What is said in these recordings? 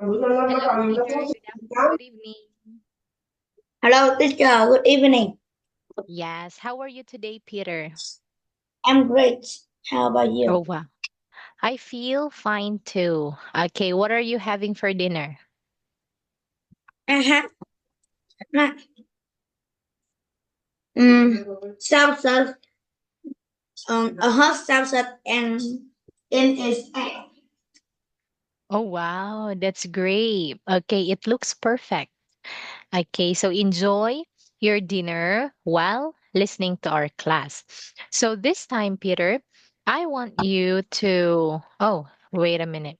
Hello, Peter. Good evening. Hello, teacher. Good evening. Yes, how are you today, Peter? I'm great. How about Oh, you? wow. I feel fine too. Okay, what are you having for dinner? I have salsa, a hot salsa and in its egg. Oh, wow, that's great. Okay, it looks perfect. Okay, so enjoy your dinner while listening to our class. So this time, Peter, I want you to. Oh, wait a minute.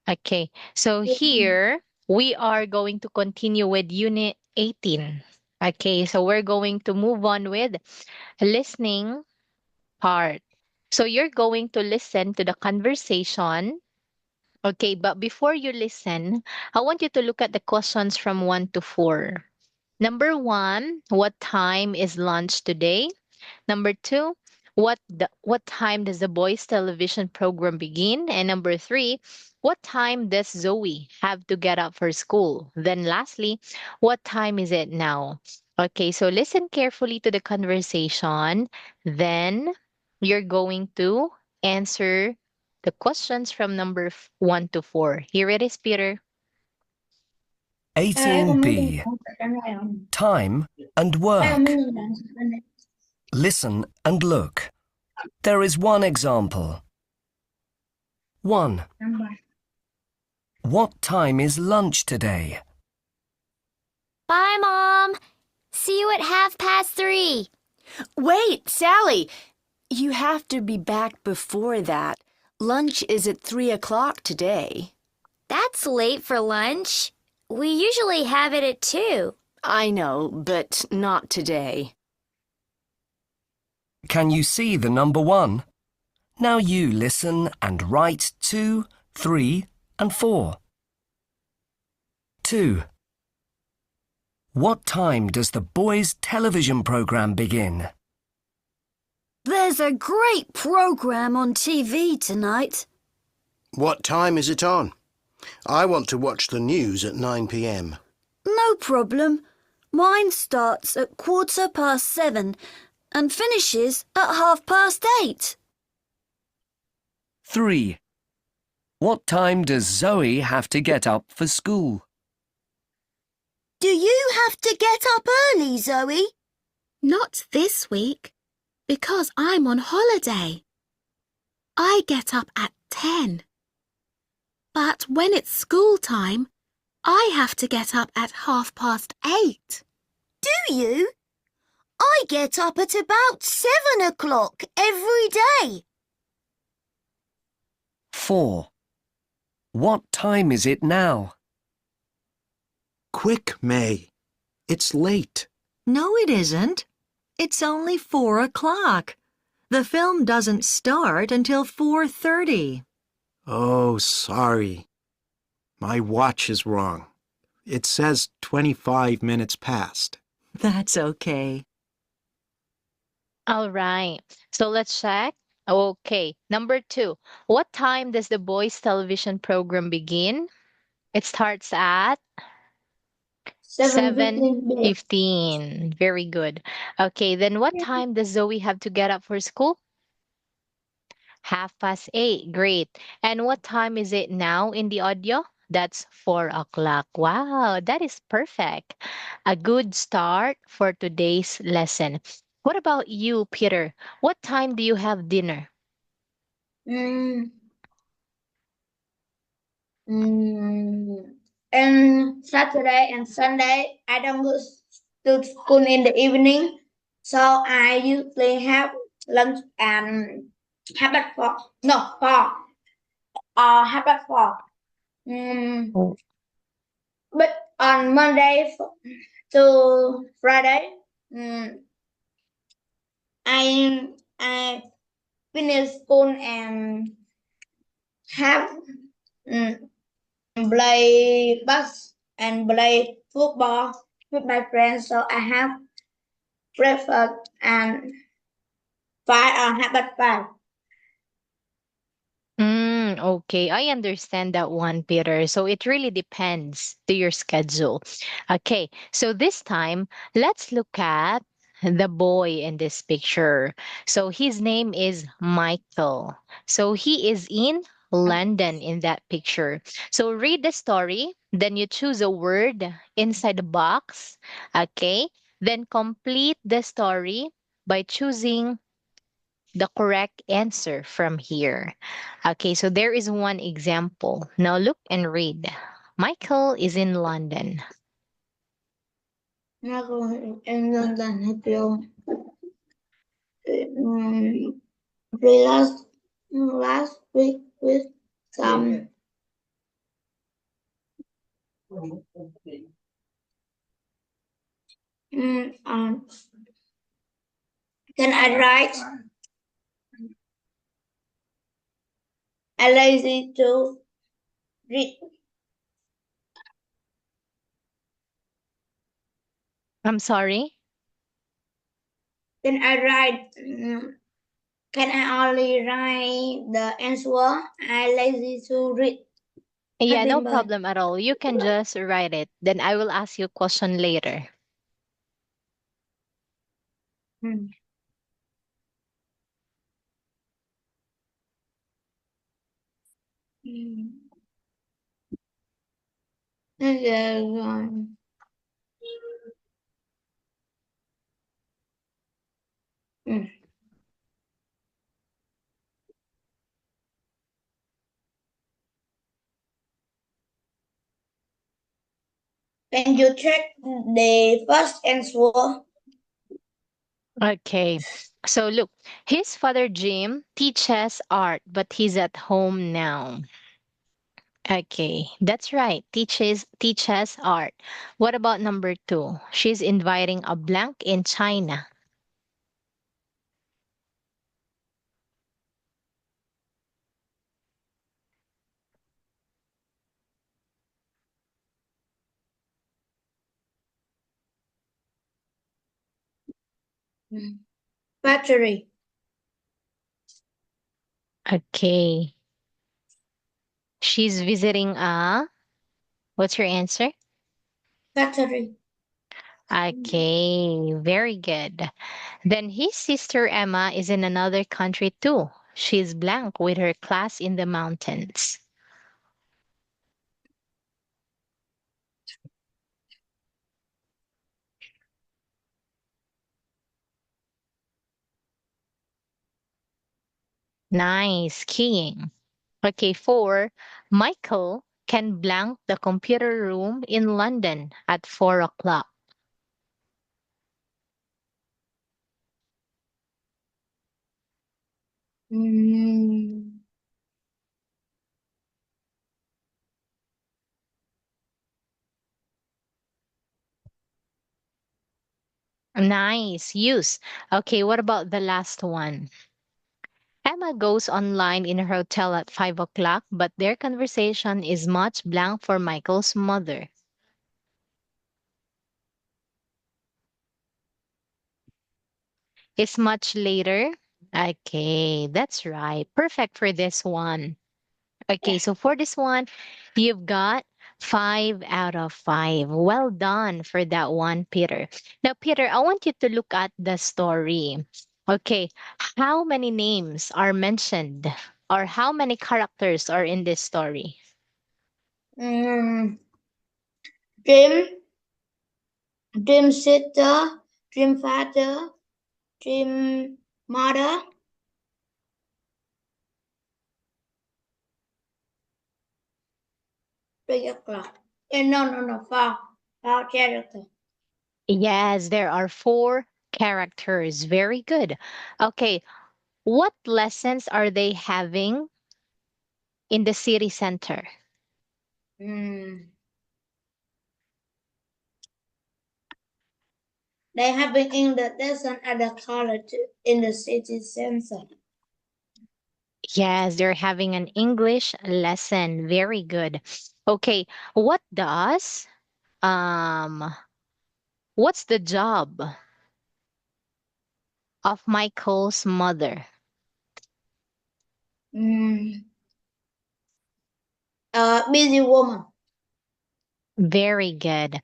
Okay, so here we are going to continue with Unit 18. Okay, so we're going to move on with listening part. So you're going to listen to the conversation. Okay, but before you listen, I want you to look at the questions from 1 to 4. Number 1, what time is lunch today? Number 2, what time does the boys' television program begin? And number 3, what time does Zoe have to get up for school? Then lastly, what time is it now? Okay, so listen carefully to the conversation. Then you're going to answer the questions from number 1 to 4. Here it is, Peter. 18B. Time and work. Listen and look. There is one example. 1. What time is lunch today? Bye, Mom. See you at 3:30. Wait, Sally. You have to be back before that. Lunch is at 3 o'clock today. That's late for lunch. We usually have it at 2. I know, but not today. Can you see the number 1? Now you listen and write 2, 3 and 4. 2. What time does the boys' television program begin? There's a great program on TV tonight. What time is it on? I want to watch the news at 9 p.m. No problem. Mine starts at 7:15 and finishes at 8:30. 3. What time does Zoe have to get up for school? Do you have to get up early, Zoe? Not this week, because I'm on holiday. I get up at 10. But when it's school time, I have to get up at 8:30. Do you? I get up at about 7 o'clock every day. 4. What time is it now? Quick, May. It's late. No, it isn't. It's only 4 o'clock. The film doesn't start until 4:30. Oh, sorry. My watch is wrong. It says 25 minutes past. That's okay. All right. So let's check. Okay. Number 2. What time does the boys' television program begin? It starts at 7:15 7:15. Very good. Okay, then what time does Zoe have to get up for school? 8:30. Great. And what time is it now in the audio? That's 4 o'clock. Wow, that is perfect. A good start for today's lesson. What about you, Peter? What time do you have dinner? And Saturday and Sunday, I don't go to school in the evening, so I usually have lunch and half past 4. No, 4. Half past 4. Oh. But on Monday to Friday, I finish school and have play bus and play football with my friends. So I have breakfast and 5 half past 5. Okay, I understand that one, Peter. So it really depends to your schedule. Okay, so this time, let's look at the boy in this picture. So his name is Michael. So he is in London in that picture. So read the story, then you choose a word inside the box. Okay, then complete the story by choosing the correct answer from here. Okay, so there is one example. Now look and read. Michael is in London. Michael in London have you last week with some um, can I write I lazy to read? I'm sorry? Can I write? Can I only write the answer? I lazy to read. Yeah, no Remember. problem at all. You can just write it. Then I will ask you a question later. Hmm. Okay, Can you check the first answer? Okay. So look, his father Jim teaches art, but he's at home now. Okay, that's right. Teaches art. What about number two? She's inviting a blank in China. Battery. Okay. She's visiting a. What's your answer? Battery. Okay, very good. Then his sister Emma is in another country too. She's blank with her class in the mountains. Nice, skiing. Okay, four. Michael can blank the computer room in London at 4 o'clock. Mm, Nice, use. Okay, what about the last one? Emma goes online in her hotel at 5 o'clock, but their conversation is much blank for Michael's mother. It's much later. Okay, that's right. Perfect for this one. Okay, so for this one, you've got 5 out of 5. Well done for that one, Peter. Now, Peter, I want you to look at the story. Okay, how many names are mentioned or how many characters are in this story? mm, dream, dream sister, dream father, dream mother. 3 o'clock. No, four. Four character. Yes, there are 4 characters. Very good. Okay, what lessons are they having in the city center? Mm. They have been in the lesson at the college in the city center. Yes, they're having an English lesson. Very good. Okay, what does um what's the job of Michael's mother? Mm. A busy woman. Very good.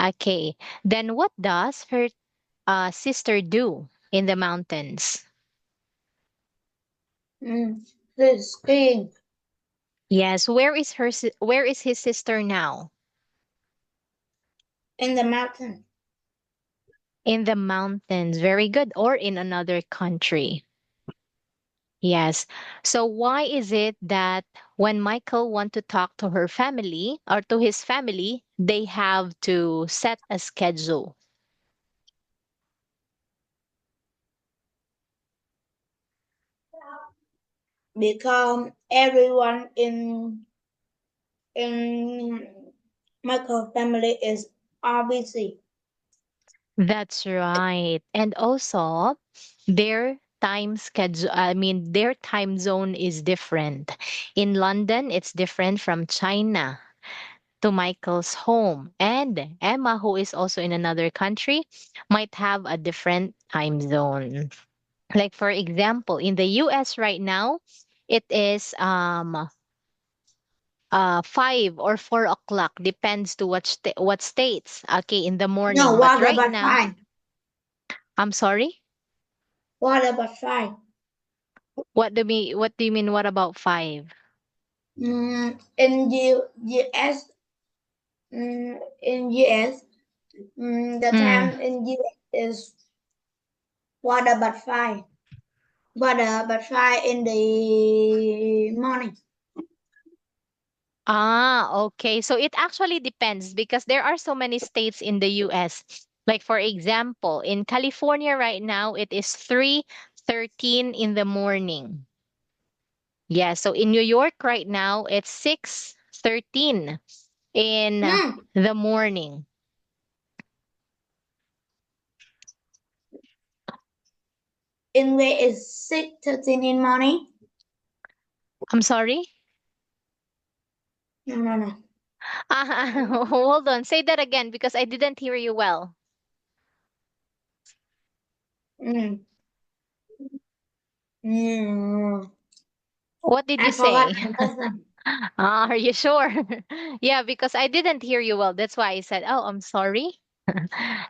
Okay. Then what does her sister do in the mountains? She's skiing Yes. Where is his sister now? in the mountain. In the mountains. Very good. Or in another country. Yes. So why is it that when Michael want to talk to her family or to his family, they have to set a schedule? Because everyone in Michael's family is all busy. That's right. And also their time schedule, I mean, their time zone is different. In London, it's different from China to Michael's home. And Emma, who is also in another country, might have a different time zone. Like for example, in the US right now, it is 5 or 4 o'clock, depends to what states. Okay, in the No, morning. But what right about now, 5? I'm sorry. What about 5? What do you mean? What about 5? In US, in US, the Mm. time in US is what about 5? What about 5 in the morning? Okay. So it actually depends because there are so many states in the US. Like for example, in California right now, it is 3:13 in the morning. Yeah, so in New York right now, it's 6:13 in Hmm. the morning. In where is 6:13 in morning? I'm sorry? No. Hold on. Say that again because I didn't hear you well. Mm. Mm. What did I you forgot say? the question. Are you sure? Yeah, because I didn't hear you well. That's why I said, "Oh, I'm sorry."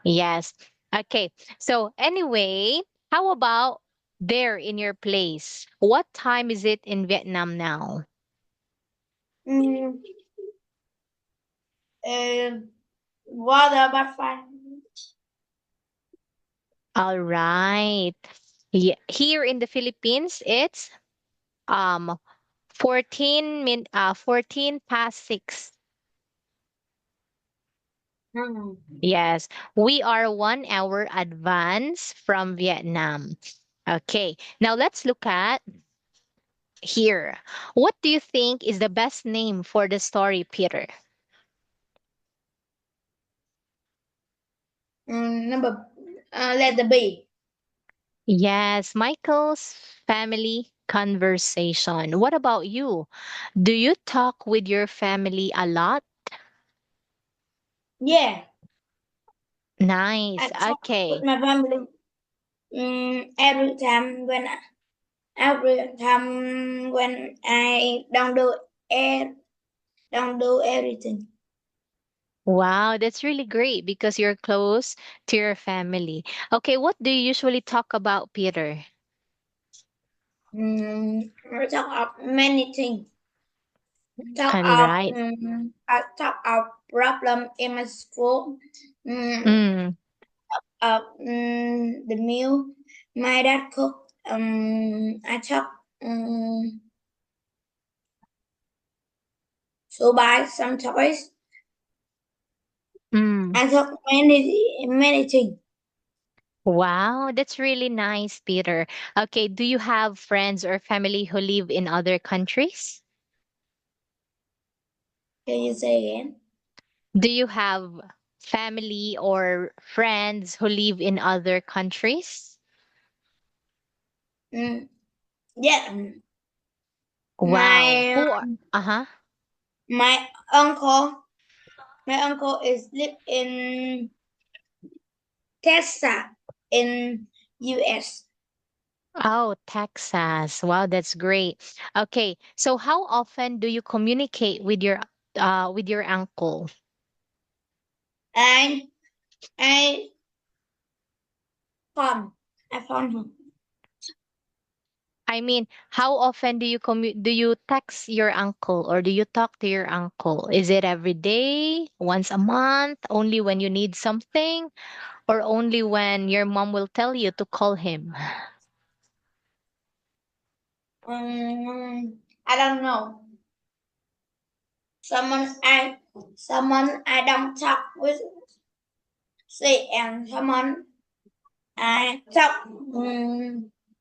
Yes. Okay. So, anyway, how about there in your place? What time is it in Vietnam now? Mm. What about 5? All right. Yeah. Here in the Philippines, it's um 14 past 6. Hmm. Yes, we are 1 hour advance from Vietnam. Okay, now let's look at here. What do you think is the best name for the story, Peter? Letter B. Yes, Michael's family conversation. What about you? Do you talk with your family a lot? Yeah, I Nice. talk with Okay. my family every time when I don't do everything. Wow, that's really great because you're close to your family. Okay, what do you usually talk about, Peter? I talk of many things. All right. I talk of problem in my school. Mm, Mm. the meal my dad cooked. I talk so buy some toys. Mm. I talk many things. Wow, that's really nice, Peter. Okay, do you have friends or family who live in other countries? Can you say again? Do you have family or friends who live in other countries? Mm, yeah, Wow. my Who are, uh-huh. my uncle my uncle is live in Texas in US. Oh, Texas. Wow, that's great. Okay, so how often do you communicate with your uncle? I I phone. I phone him. I mean, how often do you text your uncle or do you talk to your uncle? Is it every day, once a month, only when you need something, or only when your mom will tell you to call him? I don't know. Someone I don't talk with, see, and someone I talk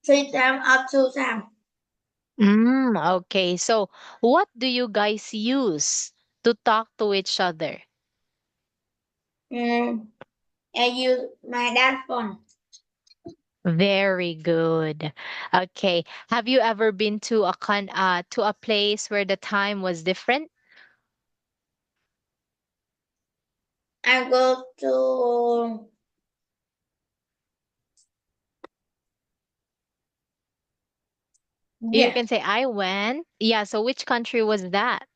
3 times or 2 times. Okay. So, what do you guys use to talk to each other? I use my dad's phone. Very good. Okay. Have you ever been to to a place where the time was different? I go to You yes. can say I went. Yeah, so which country was that?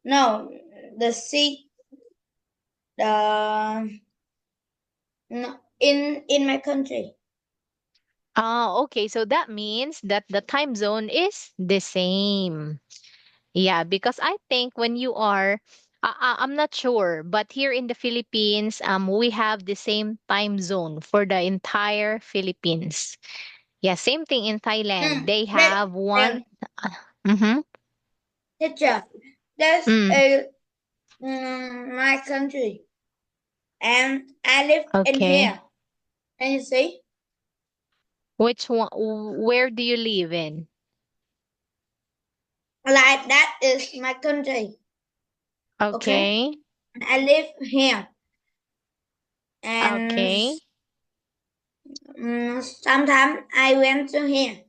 No, the sea, the no, in my country. Oh, okay. So that means that the time zone is the same. Yeah, because I think when you are, I'm not sure, but here in the Philippines, we have the same time zone for the entire Philippines. Yeah, same thing in Thailand. They That have one. Mm-hmm. teacher. That's Mm, my country, and I live in okay. here. Can you see? Which one? Where do you live in? Like that is my country. Okay, Okay. I live here, and Okay. sometimes I went to here.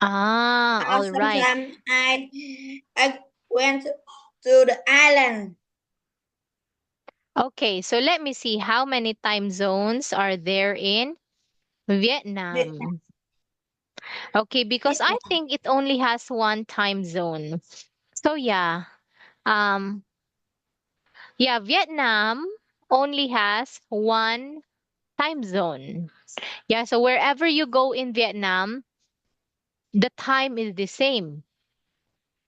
Ah, all right. Sometimes I went to the island. Okay, so let me see how many time zones are there in Vietnam. Vietnam. Okay, because I Vietnam. think it only has one time zone. So um yeah, Vietnam only has one time zone. Yeah, so wherever you go in Vietnam, the time is the same.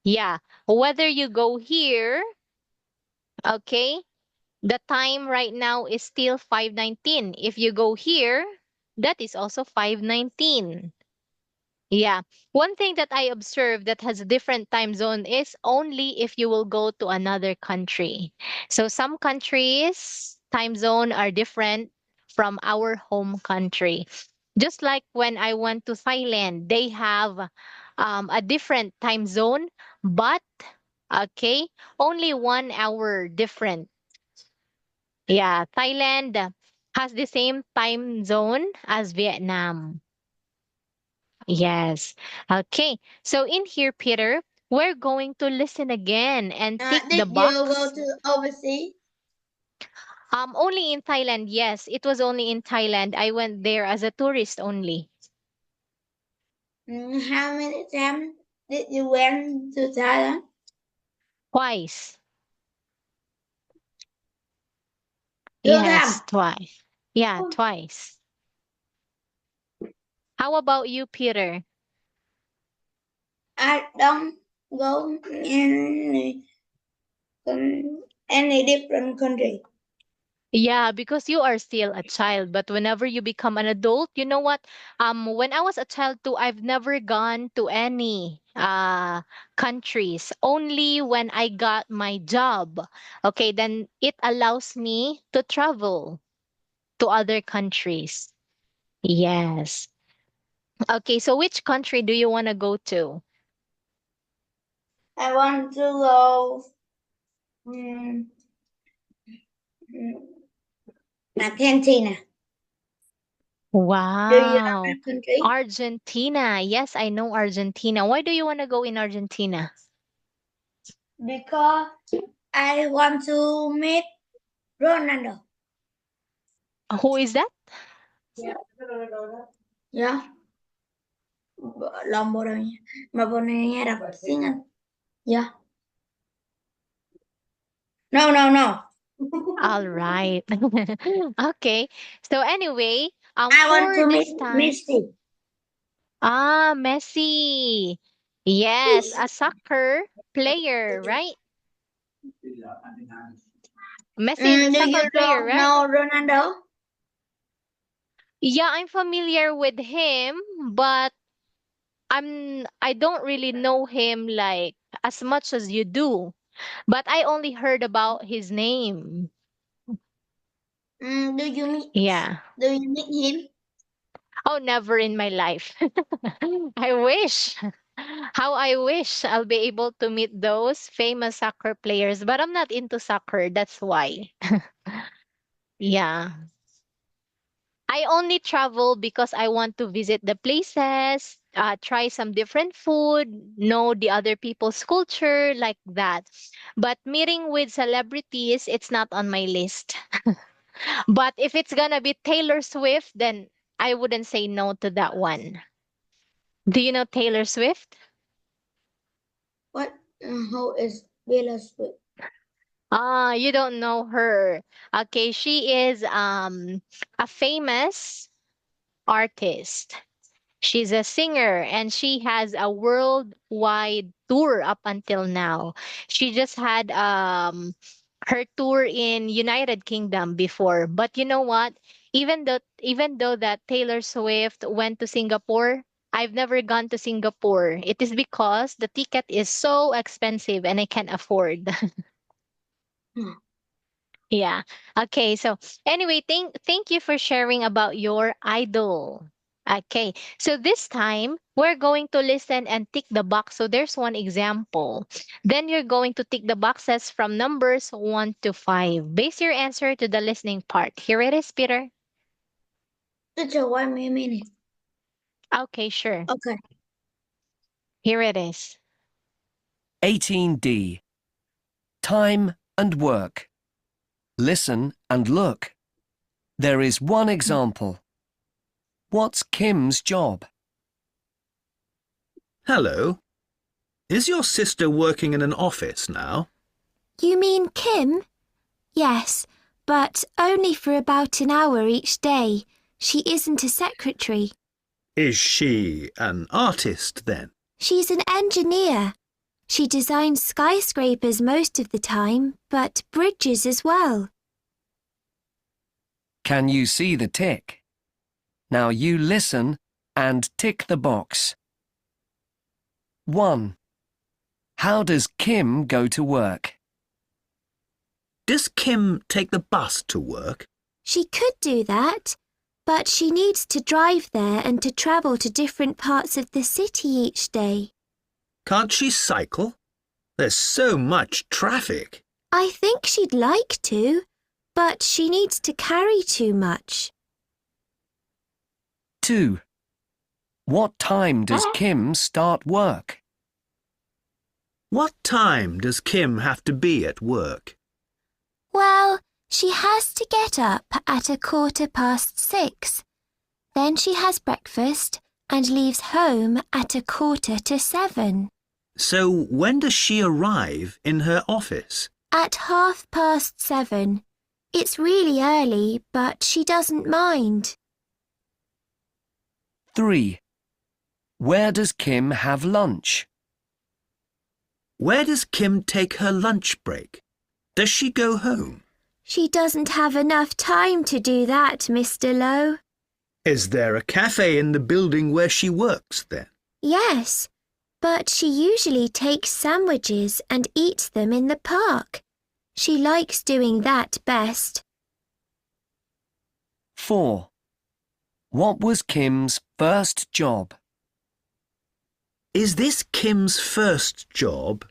Yeah, whether you go here, okay, the time right now is still 5:19. If you go here, that is also 5:19. Yeah. One thing that I observed that has a different time zone is only if you will go to another country. So some countries time zone are different from our home country. Just like when I went to Thailand, they have a different time zone, but okay, only 1 hour different. Yeah, Thailand has the same time zone as Vietnam. Yes. Okay. So in here, Peter, we're going to listen again and tick the Did you go box. to overseas? Only in Thailand. Yes, it was only in Thailand. I went there as a tourist only. How many times did you went to Thailand? Twice. 2 times. Yes, twice. Yeah, twice. How about you, Peter? I don't go in any different country. Yeah, because you are still a child, but whenever you become an adult, you know what? When I was a child too, I've never gone to any countries. Only when I got my job. Okay, then it allows me to travel to other countries. Yes. Okay, so which country do you want to go to? I want to go um, Argentina. Do you know Wow. that country? Argentina. Yes, I know Argentina. Why do you want to go in Argentina? Because I want to meet Ronaldo. Who is that? Yeah. Lòng bồ Đào Nha. Mà bồ này nghe đọc tiếng Anh. Yeah. No. All right. Okay. So anyway, I want for to this meet time, Misty. Messi. Yes, a soccer player, right? Messi is a Do you soccer player, right? know Ronaldo? Yeah, I'm familiar with him, but I don't really know him like as much as you do. But I only heard about his name. Do you meet? Yeah. Do you meet him? Oh, never in my life. I wish. How I wish I'll be able to meet those famous soccer players, but I'm not into soccer. That's why. Yeah. I only travel because I want to visit the places, try some different food, know the other people's culture, like that. But meeting with celebrities, it's not on my list. But if it's gonna be Taylor Swift, then I wouldn't say no to that one. Do you know Taylor Swift? What? Who is Taylor Swift? Ah, you don't know her. Okay, she is a famous artist. She's a singer and she has a worldwide tour up until now. She just had her tour in United Kingdom before. But you know what? Even though that Taylor Swift went to Singapore, I've never gone to Singapore. It is because the ticket is so expensive and I can't afford. Yeah. Okay. So anyway, thank you for sharing about your idol. Okay. So this time we're going to listen and tick the box. So there's one example. Then you're going to tick the boxes from numbers 1 to 5. Base your answer to the listening part. Here it is, Peter. Teacher, wait me a minute. Okay, sure. Okay. Here it is. 18D. Time and work. Listen and look. There is one example. What's Kim's job? Hello. Is your sister working in an office now? You mean Kim? Yes, but only for about an hour each day. She isn't a secretary. Is she an artist then? She's an engineer. She designs skyscrapers most of the time, but bridges as well. Can you see the tick? Now you listen and tick the box. 1. How does Kim go to work? Does Kim take the bus to work? She could do that, but she needs to drive there and to travel to different parts of the city each day. Can't she cycle? There's so much traffic. I think she'd like to, but she needs to carry too much. 2. What time does Kim start work? What time does Kim have to be at work? Well, she has to get up at 6:15. Then she has breakfast and leaves home at 6:45. So when does she arrive in her office? At 7:30. It's really early, but she doesn't mind. 3. Where does Kim have lunch? Where does Kim take her lunch break? Does she go home? She doesn't have enough time to do that, Mr. Lowe. Is there a cafe in the building where she works then? Yes, but she usually takes sandwiches and eats them in the park. She likes doing that best. 4. What was Kim's first job? Is this Kim's first job?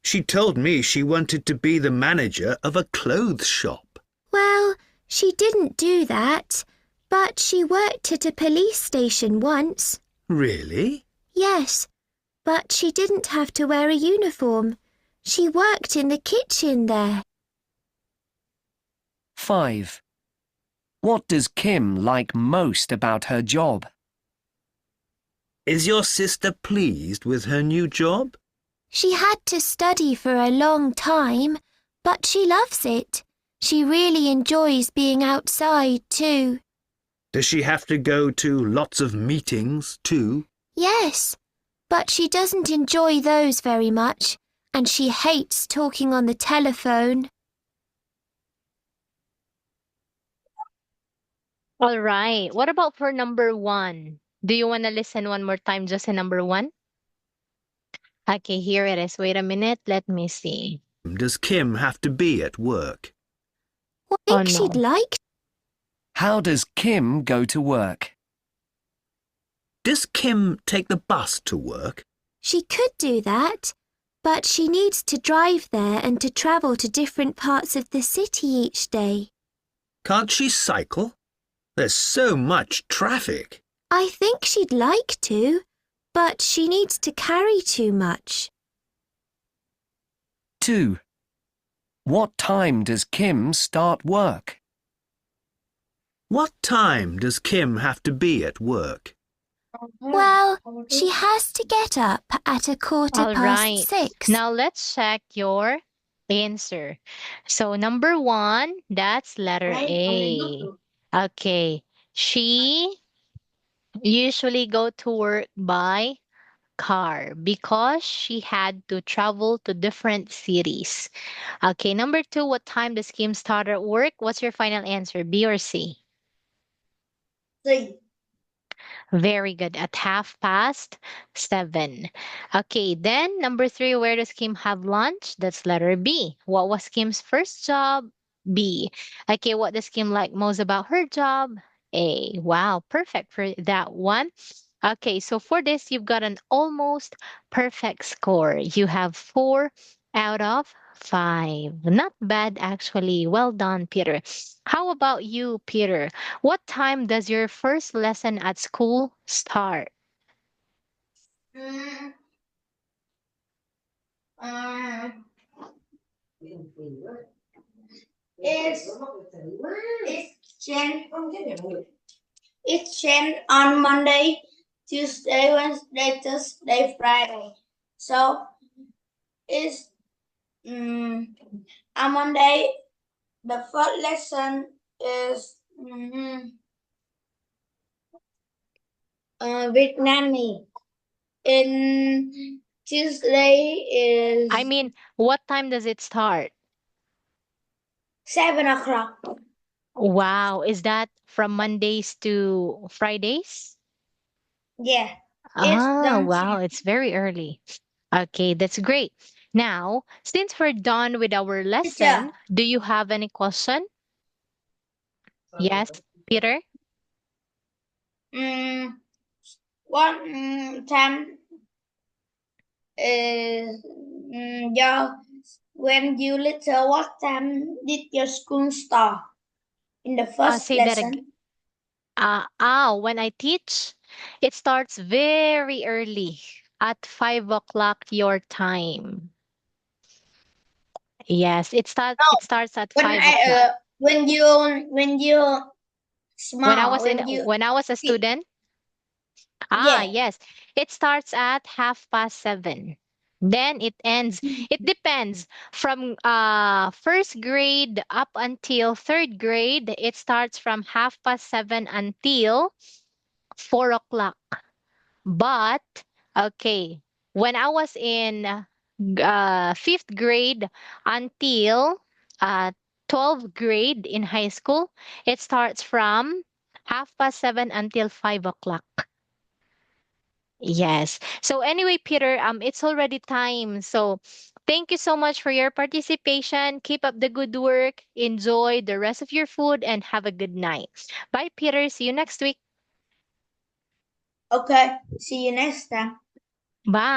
She told me she wanted to be the manager of a clothes shop. Well, she didn't do that, but she worked at a police station once. Really? Yes, but she didn't have to wear a uniform. She worked in the kitchen there. 5. What does Kim like most about her job? Is your sister pleased with her new job? She had to study for a long time, but she loves it. She really enjoys being outside too. Does she have to go to lots of meetings too? Yes, but she doesn't enjoy those very much, and she hates talking on the telephone. All right. What about for number 1? Do you want to listen one more time just in number 1? Okay, here it is. Wait a minute. Let me see. Does Kim have to be at work? I Oh, think she'd no. like. How does Kim go to work? Does Kim take the bus to work? She could do that, but she needs to drive there and to travel to different parts of the city each day. Can't she cycle? There's so much traffic. I think she'd like to, but she needs to carry too much. 2. What time does Kim start work? What time does Kim have to be at work? Well, she has to get up at a quarter All past right. 6. Now let's check your answer. So number 1, that's letter A. Okay. She usually go to work by car because she had to travel to different cities. Okay, number 2, what time does Kim start at work? What's your final answer, B or C? C. Very good. At 7:30. Okay, then number 3, where does Kim have lunch? That's letter B. What was Kim's first job? B. Okay, what does Kim like most about her job? A. Wow, perfect for that one. Okay, so for this, you've got an almost perfect score. You have 4 out of 5. Not bad, actually. Well done, Peter. How about you, Peter? What time does your first lesson at school start? Mm, it's changed on Monday, Tuesday, Wednesday, Thursday, Friday. So it's on Monday. The first lesson is Vietnamese. In Tuesday is I mean, what time does it start? 7 o'clock. Wow, is that from Mondays to Fridays? Yeah, it's Ah, done. wow, it's very early. Okay, that's great. Now, since we're done with our lesson, do you have any question? Yes, Peter? What time is when you little? What time did your school start? In the first Say that again. lesson? When I teach, it starts very early at 5 o'clock your time. Yes, it starts at When 5 o'clock. when you small, When I was a student, yeah. yes, it starts at 7:30. Then it ends. It depends from first grade up until third grade. It starts from 7:30 until 4 o'clock. But okay, when I was in fifth grade until 12th grade in high school, it starts from 7:30 until 5 o'clock. Yes. So anyway, Peter, it's already time. So thank you so much for your participation. Keep up the good work. Enjoy the rest of your food and have a good night. Bye, Peter. See you next week. Okay, see you next time. Bye.